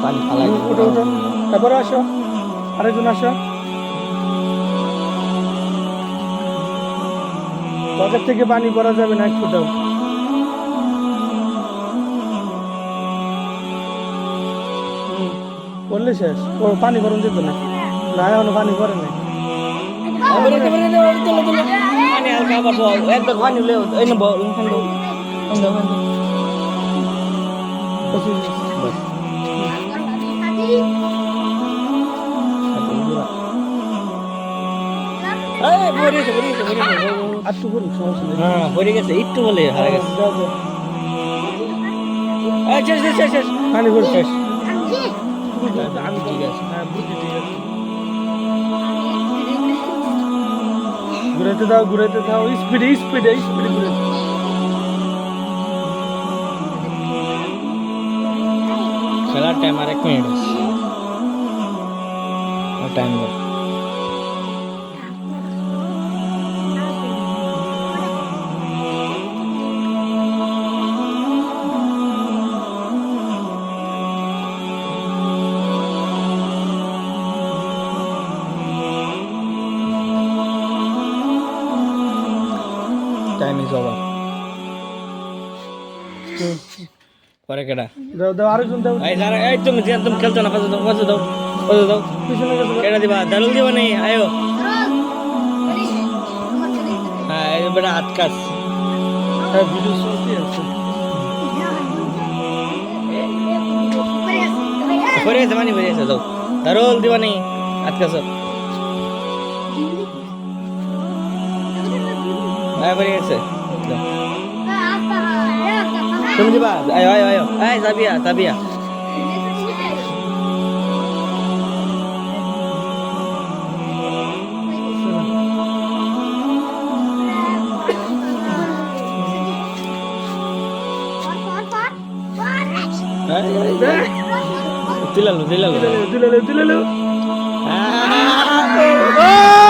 পানি ফালাই উঠো উঠো তারপরে আসো আরেকজন আসো পকেট থেকে পানি পড়া যাবে না এক ফুটাও করলে শেষ ও পানি গরম যেত না না এখনো পানি পড়ে নাই পানি হালকা আবার বল একবার পানি লেও এই না বল আর টু করুক সমস্যা নেই হ্যাঁ পড়ে গেছে একটু বলে হারা গেছে যাও যাও শেষ শেষ শেষ শেষ পানি করে শেষ আমি ঠিক আছে হ্যাঁ বুঝি ঠিক আছে ঘুরাইতে দাও স্পিডে স্পিডে স্পিডে ঘুরে খেলার টাইম আর 1 মিনিট টাইম বল টাইম ইজ ওভার পরে কেডা দাও দাও আরেকজন দাও এই যারা এই তুমি যে তুমি খেলছো না পাশে দাও পিছনে গেছে কেডা দিবা দারুল দিবা নেই আয়ো হ্যাঁ এই বেটা হাত কাজ হ্যাঁ ভিডিও চলতে আছে পরে গেছে মানে পরে গেছে যাও দারুল দিবা নেই হাত কাজ হ্যাঁ পরে গেছে তুমি দিবা আয়ো আয়ো আয়ো এই যাবিয়া যাবিয়া দিলালো দিলে দিলে Ah!